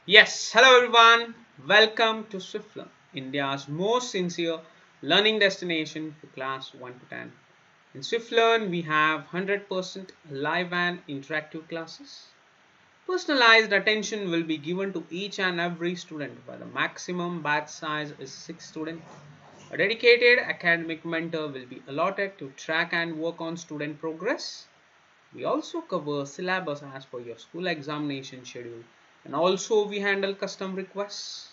Yes, hello everyone. Welcome to Swiflearn, India's most sincere learning destination for class 1 to 10. In Swiflearn, we have 100% live and interactive classes. Personalized attention will be given to each and every student, where the maximum batch size is 6 students. A dedicated academic mentor will be allotted to track and work on student progress. We also cover syllabus as per your school examination schedule, and also we handle custom requests.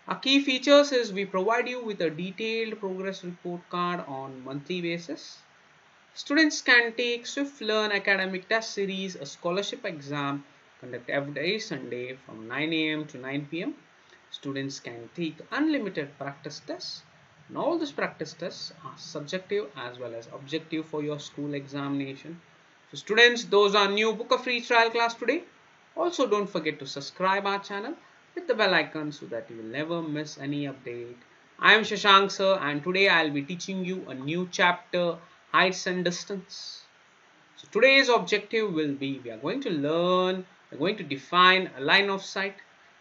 Our key features is we provide you with a detailed progress report card on monthly basis. Students can take Swiflearn academic test series, a scholarship exam conduct every Sunday from 9 a.m. to 9 p.m. Students can take unlimited practice tests, and all these practice tests are subjective as well as objective for your school examination. So students, those are new, book a free trial class today. Also don't forget to subscribe our channel with the bell icon so that you will never miss any update. I am Shashank sir, and today I'll be teaching you a new chapter, heights and distance. So today's objective will be, we're going to define a line of sight.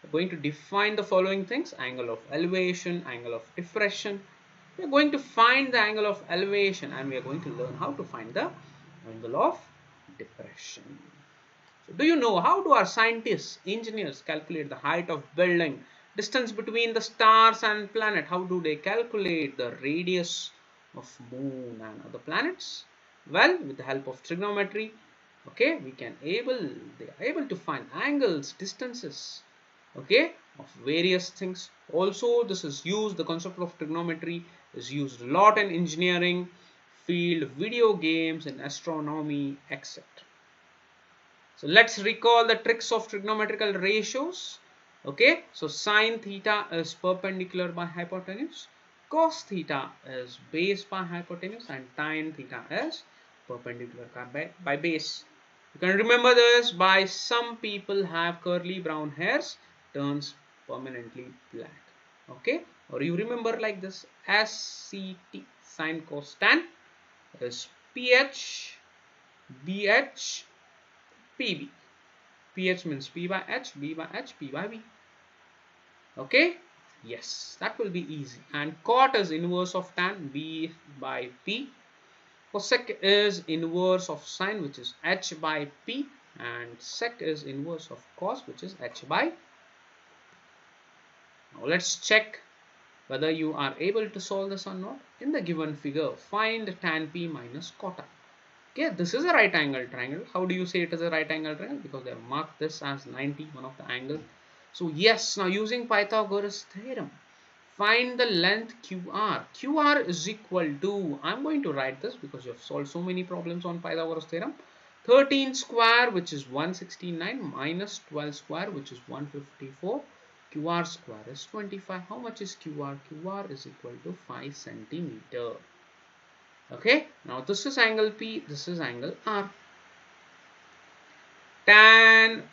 We're going to define the following things: angle of elevation, angle of depression. We're going to find the angle of elevation, and we are going to learn how to find the angle of depression. So do you know how do our scientists, engineers calculate the height of building, distance between the stars and planet? How do they calculate the radius of moon and other planets? Well, with the help of trigonometry, okay, they are able to find angles, distances, okay, of various things. Also, this is used, the concept of trigonometry is used a lot in engineering field, video games, and astronomy, etc. So let's recall the tricks of trigonometrical ratios. Okay, so sine theta is perpendicular by hypotenuse, cos theta is base by hypotenuse, and tan theta is perpendicular by base. You can remember this by some people have curly brown hairs turns permanently black. Okay, or you remember like this: SCT, sine cos tan, is PH BH PB. PH means P by H, B by H, P by B. Okay? Yes, that will be easy. And cot is inverse of tan, B by P. Cosec is inverse of sine, which is H by P. And sec is inverse of cos, which is H by. Now let's check whether you are able to solve this or not. In the given figure, find tan P minus cot. Okay, this is a right angle triangle. How do you say it is a right angle triangle? Because they have marked this as 90, one of the angles. So yes, now using Pythagoras theorem, find the length QR. QR is equal to, I'm going to write this because you have solved so many problems on Pythagoras theorem. 13 square, which is 169, minus 12 square, which is 154. QR square is 25. How much is QR? QR is equal to 5 centimeter. Okay, now this is angle P, this is angle R. Tan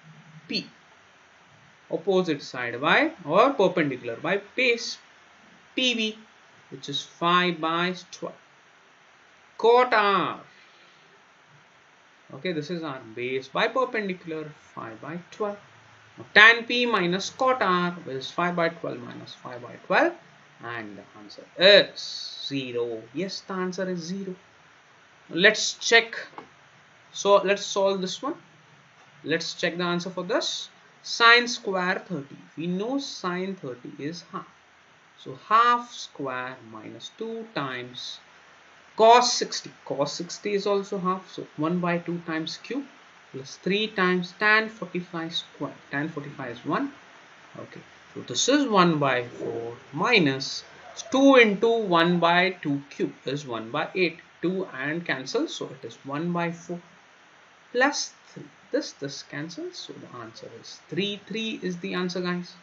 P, opposite side by or perpendicular by base, PB, which is 5 by 12. Cot R, okay, this is our base by perpendicular, 5 by 12. Now, tan P minus cot R is 5 by 12 minus 5 by 12, and the answer is 0. Yes, the answer is 0. Let's check. So let's solve this one. Let's check the answer for this. Sine square 30. We know sine 30 is half. So half square minus 2 times cos 60. Cos 60 is also half. So 1 by 2 times cube plus 3 times tan 45 square. Tan 45 is 1. Okay. So this is 1 by 4 minus 2 into 1 by 2 cube is 1 by 8. 2 and cancel. So it is 1 by 4 plus 3. This cancels, so the answer is 3. 3 is the answer, guys.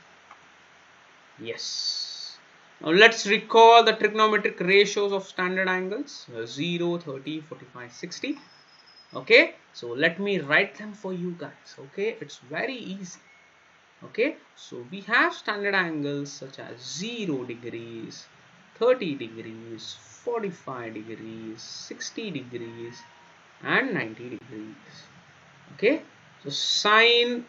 Yes. Now let's recall the trigonometric ratios of standard angles: 0, 30, 45, 60. Okay, so let me write them for you guys. Okay, it's very easy. Okay, so we have standard angles such as 0 degrees, 30 degrees, 45 degrees, 60 degrees, and 90 degrees. Okay, so sine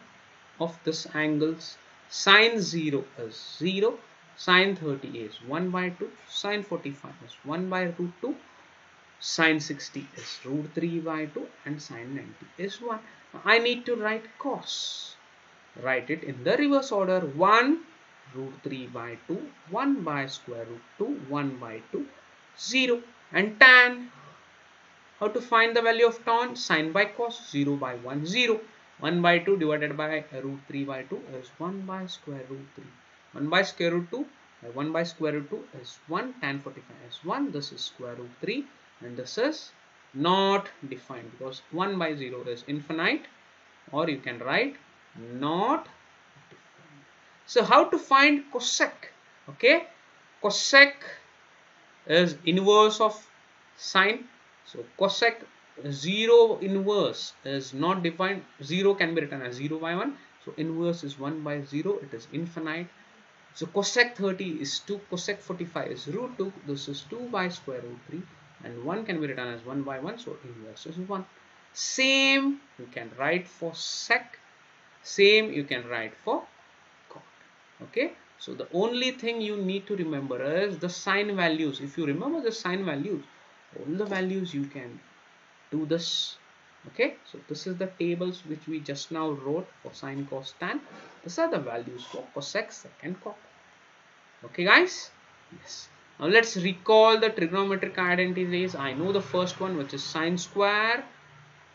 of this angles Sine 0 is 0. Sine 30 is 1 by 2. Sine 45 is 1 by root 2. Sine 60 is root 3 by 2. And sine 90 is 1. Now I need to write cos. Write it in the reverse order. 1 root 3 by 2. 1 by square root 2. 1 by 2. 0. And tan. How to find the value of tan? Sine by cos. 0 by 1. 0. 1 by 2 divided by root 3 by 2 is 1 by square root 3. 1 by square root 2 1 by square root 2 is 1. Tan 45 is 1. This is square root 3 and this is not defined because 1 by 0 is infinite, or you can write not defined. So how to find cosec? Okay, cosec is inverse of sine. So cosec 0 inverse is not defined. 0 can be written as 0 by 1. So inverse is 1 by 0. It is infinite. So cosec 30 is 2. Cosec 45 is root 2. This is 2 by square root 3. And 1 can be written as 1 by 1. So inverse is 1. Same you can write for sec. Same you can write for cot. Okay. So the only thing you need to remember is the sine values. If you remember the sine values, all the values you can do this. Okay, so this is the tables which we just now wrote for sine, cos, tan. These are the values for cosec, sec and cot. Okay guys, yes. Now let's recall the trigonometric identities. I know the first one, which is sine square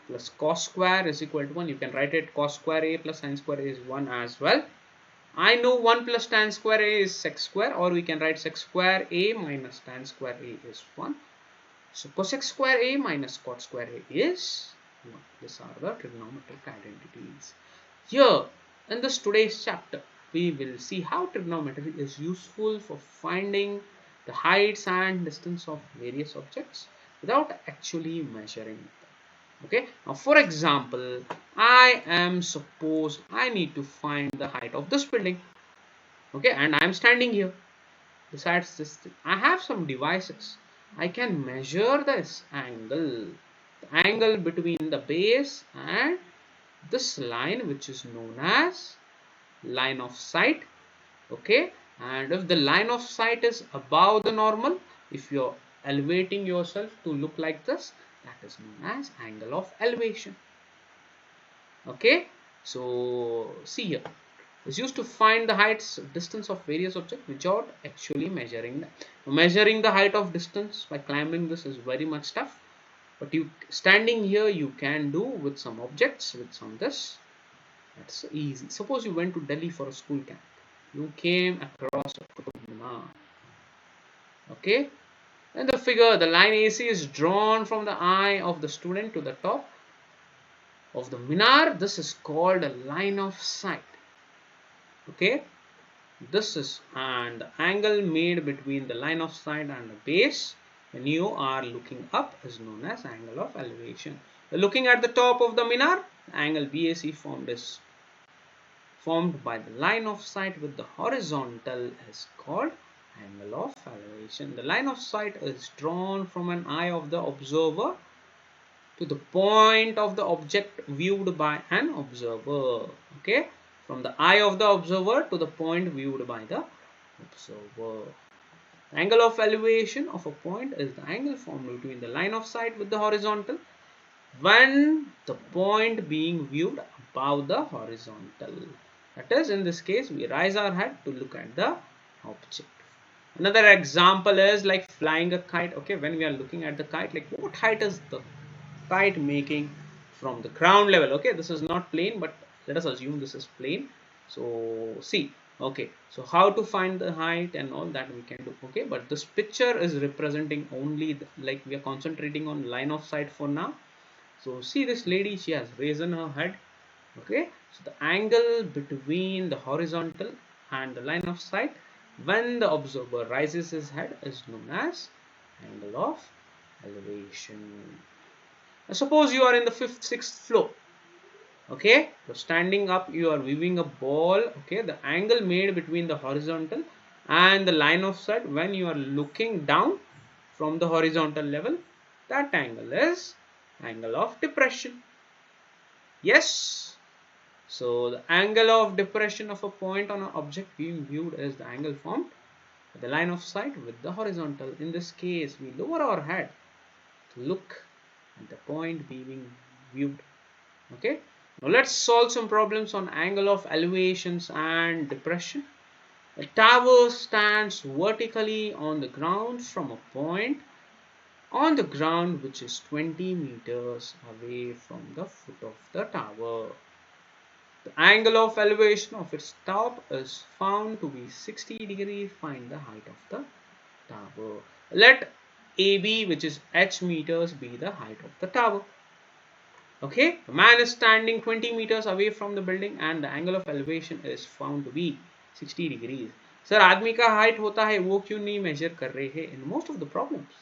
plus cos square is equal to 1. You can write it cos square a plus sine square a is 1 as well. I know 1 plus tan square a is sec square, or we can write sec square a minus tan square a is 1. So cosec square a minus cot square a is 1. These are the trigonometric identities. Here in this today's chapter, we will see how trigonometry is useful for finding the heights and distance of various objects without actually measuring them. Okay, now for example, suppose I need to find the height of this building. Okay, and I am standing here. Besides this thing, I have some devices. I can measure this angle, the angle between the base and this line, which is known as line of sight. Okay, and if the line of sight is above the normal, if you're elevating yourself to look like this, that is known as angle of elevation. Okay, so see here, is used to find the heights distance of various objects without actually measuring them. Measuring the height of distance by climbing this is very much tough, but you standing here you can do with some objects, with some this. That's easy. Suppose you went to Delhi for a school camp. You came across a Qutub Minar. Okay, and the figure, the line AC is drawn from the eye of the student to the top of the minar. This is called a line of sight. Okay, this is, and the angle made between the line of sight and the base when you are looking up is known as angle of elevation. Looking at the top of the minar, the angle BAC formed by the line of sight with the horizontal is called angle of elevation. The line of sight is drawn from an eye of the observer to the point of the object viewed by an observer. Okay, from the eye of the observer to the point viewed by the observer. The angle of elevation of a point is the angle formed between the line of sight with the horizontal when the point being viewed above the horizontal. That is, in this case, we raise our head to look at the object. Another example is like flying a kite. Okay, when we are looking at the kite, like what height is the kite making from the ground level? Okay, this is not plane, but let us assume this is plane. So see, okay, so how to find the height and all that we can do. Okay, but this picture is representing only like we are concentrating on line of sight for now. So see this lady, she has risen her head. Okay, so the angle between the horizontal and the line of sight when the observer raises his head is known as angle of elevation. Now, suppose you are in the 5th, 6th floor. Okay, so standing up, you are viewing a ball. Okay, the angle made between the horizontal and the line of sight when you are looking down from the horizontal level, that angle is angle of depression. Yes. So the angle of depression of a point on an object being viewed is the angle formed at the line of sight with the horizontal. In this case, we lower our head to look at the point being viewed. Okay. Now let's solve some problems on angle of elevations and depression. A tower stands vertically on the ground from a point on the ground which is 20 meters away from the foot of the tower. The angle of elevation of its top is found to be 60 degrees. Find the height of the tower. Let AB, which is h meters, be the height of the tower. Okay, the man is standing 20 meters away from the building and the angle of elevation is found to be 60 degrees. Sir, आदमी का height होता है वो क्यों नहीं measure कर रहे हैं? In most of the problems,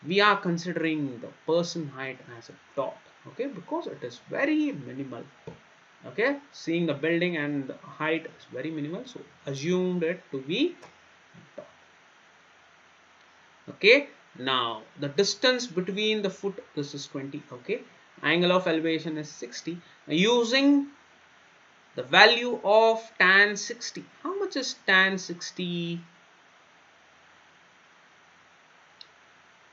we are considering the person height as a dot. Okay, because it is very minimal. Okay, seeing the building and the height is very minimal, so assumed it to be dot. Okay, now the distance between the foot, this is 20. Okay, angle of elevation is 60. Now, using the value of tan 60, how much is tan 60?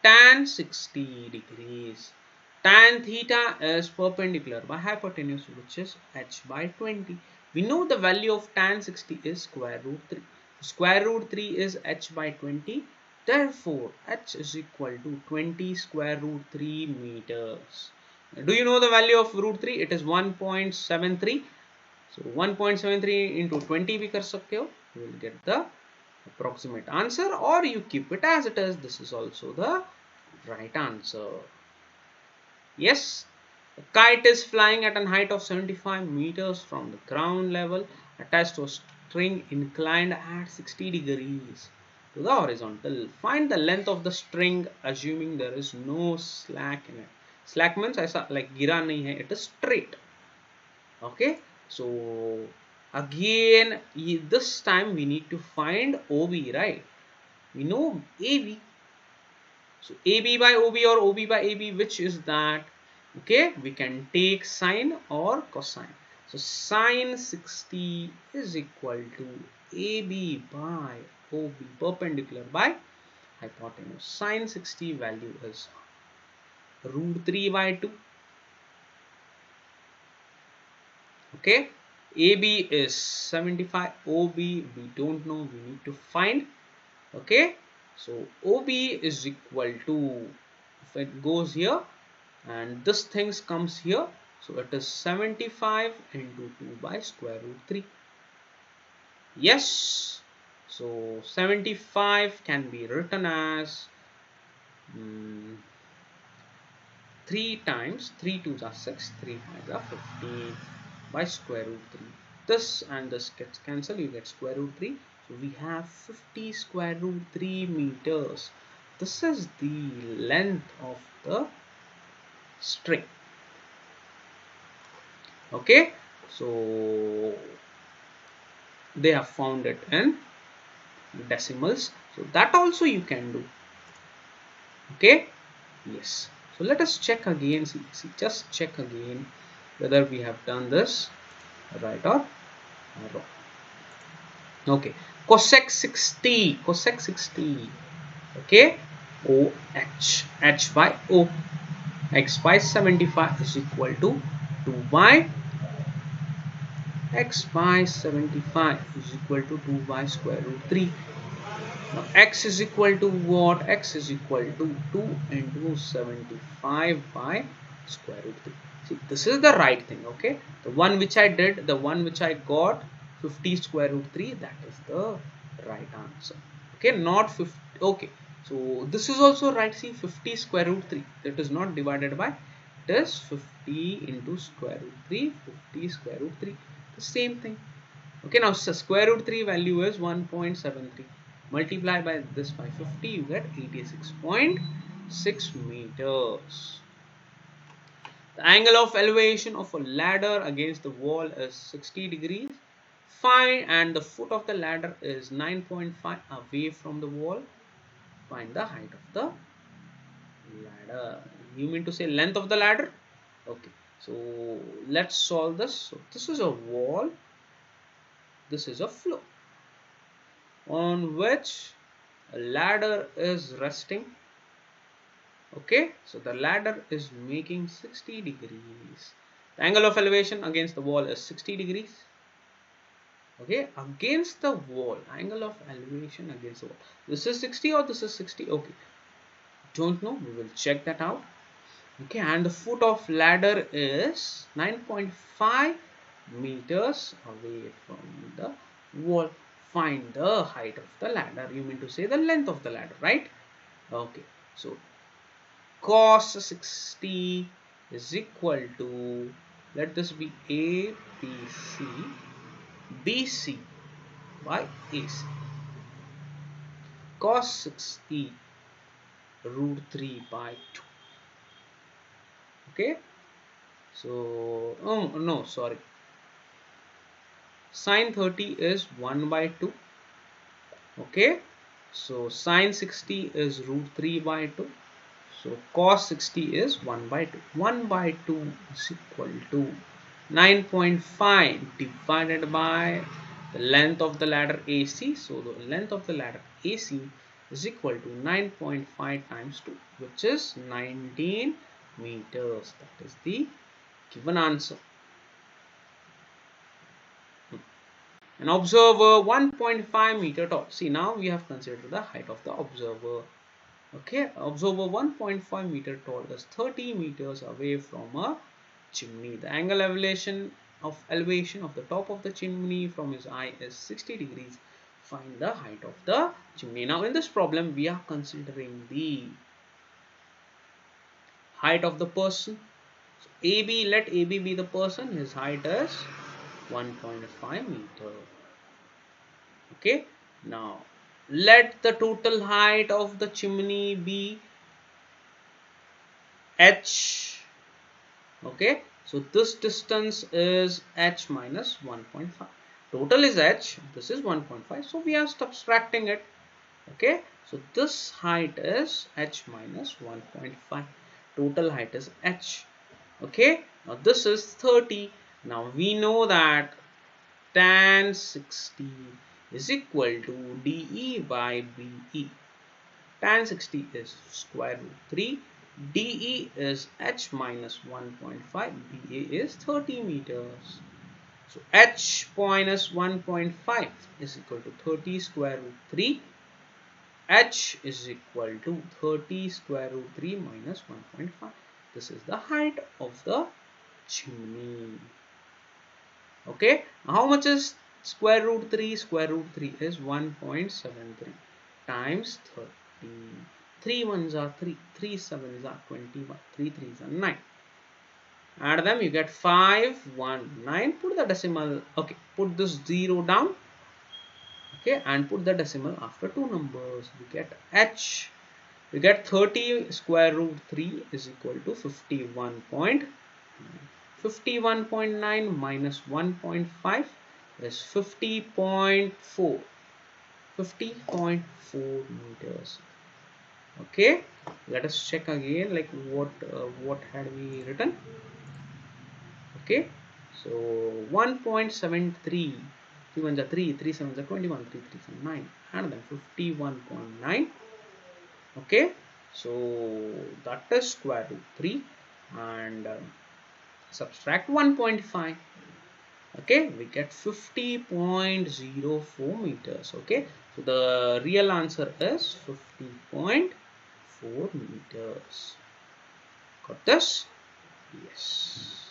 Tan 60 degrees. Tan theta is perpendicular by hypotenuse, which is h by 20. We know the value of tan 60 is square root 3. Square root 3 is h by 20. Therefore, h is equal to 20 square root 3 meters. Do you know the value of root 3? It is 1.73. So 1.73 into 20 we kar sakte ho. You will get the approximate answer, or you keep it as it is. This is also the right answer. Yes, a kite is flying at a height of 75 meters from the ground level attached to a string inclined at 60 degrees to the horizontal. Find the length of the string assuming there is no slack in it. Slack means aisa like gira nahi hai, it is straight. Okay, so again this time we need to find OB, right? We know AB. So AB by OB or OB by AB, which is that? Okay, we can take sine or cosine. So sine 60 is equal to AB by OB, perpendicular by hypotenuse. Sine 60 value is root 3 by 2. Okay, AB is 75, OB we don't know, we need to find. Okay, so OB is equal to, if it goes here and this things comes here, so it is 75 into 2 by square root 3. Yes, so 75 can be written as 3 times 3 2s are 6, 3 5s are 15 by square root 3. This and this gets cancelled, you get square root 3. So we have 50 square root 3 meters. This is the length of the string. Okay, so they have found it in decimals, so that also you can do. Okay, yes, so let us check again, see just check again whether we have done this right or wrong. Okay, cosec 60, okay, OH, h by O, x by 75 is equal to 2 by x by 75 is equal to 2 by square root 3. Now x is equal to what? X is equal to 2 into 75 by square root 3. See, this is the right thing. Okay, the one which I did, the one which I got 50 square root 3, that is the right answer. Okay, not 50. Okay, so this is also right. See, 50 square root 3, that is not divided by, it is 50 into square root 3, 50 square root 3, the same thing. Okay, now so square root 3 value is 1.73. Multiply by this by 50, you get 86.6 meters. The angle of elevation of a ladder against the wall is 60 degrees. Find, and the foot of the ladder is 9.5 away from the wall. Find the height of the ladder. You mean to say length of the ladder? Okay. So let's solve this. So this is a wall, this is a floor on which a ladder is resting. Okay, so the ladder is making 60 degrees. The angle of elevation against the wall is 60 degrees. Okay, against the wall, angle of elevation against the wall. This is 60 or this is 60? Okay, don't know, we will check that out. Okay, and the foot of ladder is 9.5 meters away from the wall. Find the height of the ladder. You mean to say the length of the ladder, right? Okay, so cos 60 is equal to, let this be ABC, BC by AC. Cos 60 root 3 by 2. Okay, so no, sorry, sin 30 is 1 by 2. Okay, so sin 60 is root 3 by 2. So cos 60 is 1 by 2. 1 by 2 is equal to 9.5 divided by the length of the ladder AC. So the length of the ladder AC is equal to 9.5 times 2, which is 19 meters. That is the given answer. An observer 1.5 meter tall. See, now we have considered the height of the observer. Okay, observer 1.5 meter tall is 30 meters away from a chimney. The angle elevation of the top of the chimney from his eye is 60 degrees. Find the height of the chimney. Now in this problem we are considering the height of the person. So AB, let AB be the person. His height is 1.5 meter. Okay, now let the total height of the chimney be h. Okay, so this distance is h minus 1.5. Total is h, this is 1.5, so we are subtracting it. Okay, so this height is h minus 1.5. Total height is h. Okay, now this is 30. Now we know that tan 60 is equal to DE by BE. Tan 60 is square root 3. DE is h minus 1.5. BA is 30 meters. So h minus 1.5 is equal to 30 square root 3. H is equal to 30 square root 3 minus 1.5. This is the height of the chimney. Okay, how much is square root 3? Square root 3 is 1.73 times 30. 3 ones are 3, 3 sevens are 21, 3 threes are 9. Add them, you get 519. Put the decimal, okay, put this 0 down. Okay, and put the decimal after two numbers. We get h. We get 30 square root 3 is equal to 51.9. 51.9 minus 1.5 is 50.4. 50.4 meters. Okay, let us check again, like what had we written. Okay, so 1.73, 3 ones are 3, 3 sevens are 21, 3 threes are 9, and then 51.9. Okay, so that is square root 3, and subtract 1.5. Okay, we get 50.04 meters. Okay, so the real answer is 50.4 meters. Got this? Yes.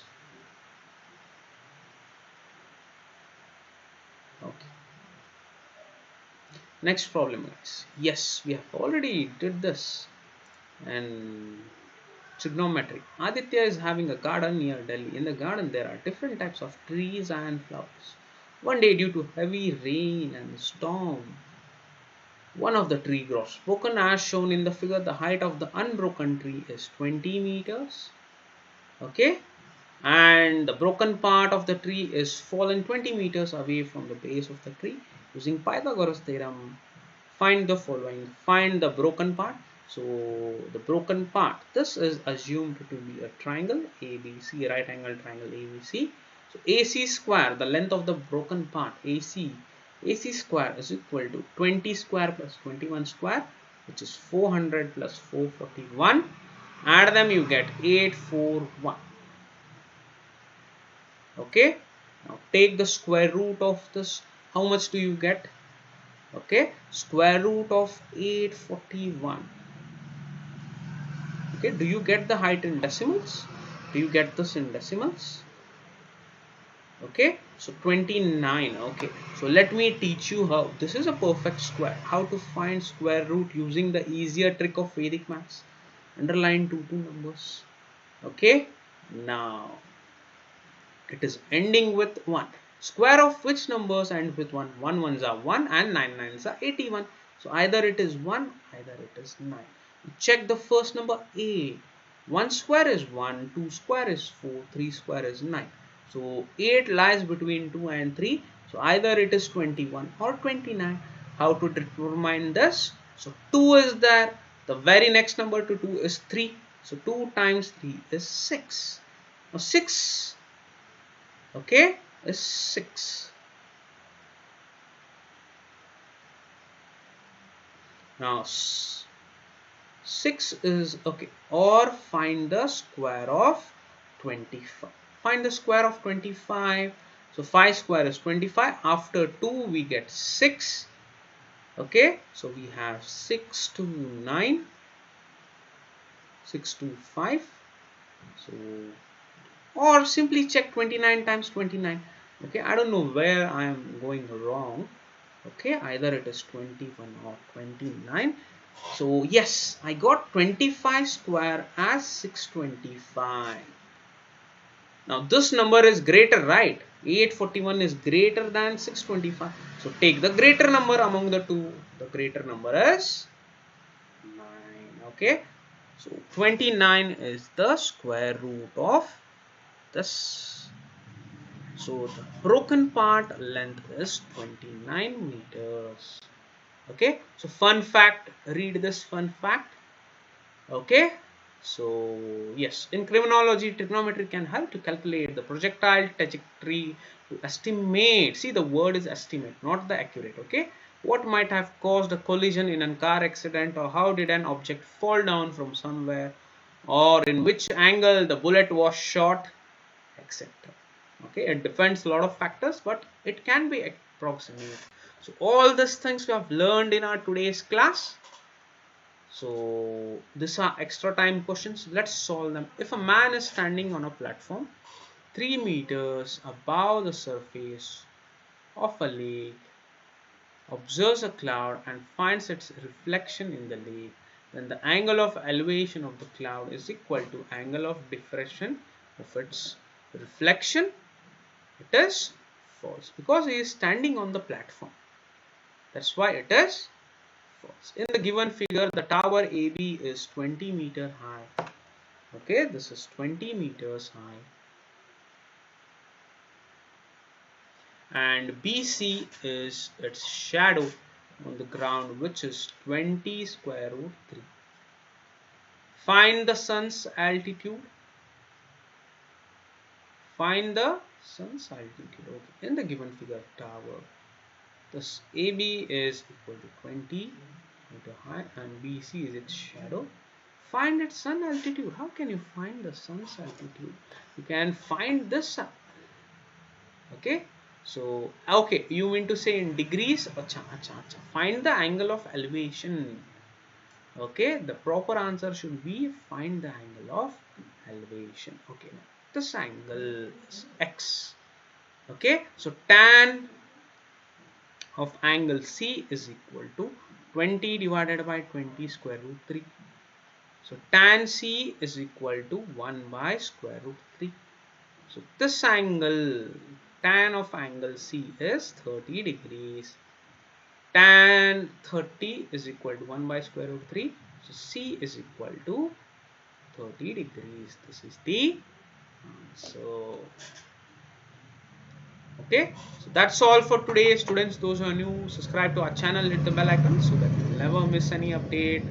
Okay. Next problem, guys. Yes, we have already did this. And trigonometry. Aditya is having a garden near Delhi. In the garden, there are different types of trees and flowers. One day, due to heavy rain and storm, one of the tree grows broken. As shown in the figure, the height of the unbroken tree is 20 meters. Okay, and the broken part of the tree is fallen 20 meters away from the base of the tree. Using Pythagoras theorem, find the following. Find the broken part. So the broken part, this is assumed to be a triangle ABC, right angle triangle ABC. So AC square, the length of the broken part, AC square is equal to 20 square plus 21 square, which is 400 plus 441. Add them, you get 841. Okay, now take the square root of this. How much do you get? Okay, square root of 841. Okay, do you get the height in decimals? Do you get this in decimals? Okay, so 29. Okay, so let me teach you how. This is a perfect square. How to find square root using the easier trick of Vedic maths. Underline two numbers. Okay, now it is ending with 1. Square of which numbers end with 1? 1 ones are 1 and 9 nines are 81. So either it is 1, either it is 9. Check the first number A. 1 square is 1, 2 square is 4, 3 square is 9. So 8 lies between 2 and 3. So either it is 21 or 29. How to determine this? So 2 is there. The very next number to 2 is 3. So 2 times 3 is 6. Now 6, okay, is 6. Now 6 is okay. Or find the square of 25. Find the square of 25. So 5 square is 25. After 2 we get 6. Okay, so we have 6 to 9, 6 to 5. So, or simply check 29 times 29. Okay, I don't know where I am going wrong. Okay, either it is 21 or 29. So yes, I got 25 square as 625. Now this number is greater, right? 841 is greater than 625. So take the greater number among the two. The greater number is 9. Okay, so 29 is the square root of this. So the broken part length is 29 meters. Okay, so fun fact, read this fun fact. Okay, so yes, in criminology, trigonometry can help to calculate the projectile trajectory, to estimate. See, the word is estimate, not the accurate. Okay, what might have caused a collision in a car accident, or how did an object fall down from somewhere, or in which angle the bullet was shot, etc. Okay, it depends a lot of factors, but it can be approximate. So all these things we have learned in our today's class. So these are extra time questions. Let's solve them. If a man is standing on a platform 3 meters above the surface of a lake, observes a cloud and finds its reflection in the lake, then the angle of elevation of the cloud is equal to angle of diffraction of its reflection. It is false because he is standing on the platform. That's why it is false. In the given figure, the tower AB is 20 meter high. Okay, this is 20 meters high. And BC is its shadow on the ground, which is 20 square root 3. Find the sun's altitude. Find the sun's altitude. Okay. In the given figure, tower, this AB is equal to 20 meter high and BC is its shadow. Find its sun altitude. How can you find the sun's altitude? You can find this. Okay. So, okay, you mean to say in degrees? Find the angle of elevation. Okay, the proper answer should be find the angle of elevation. Okay, now this angle is x. Okay, so tan of angle C is equal to 20 divided by 20 square root 3. So tan C is equal to 1 by square root 3. So this angle, tan of angle C is 30 degrees. Tan 30 is equal to 1 by square root 3. So C is equal to 30 degrees. This is the answer. Okay, so that's all for today, students. Those who are new, subscribe to our channel, hit the bell icon so that you will never miss any update.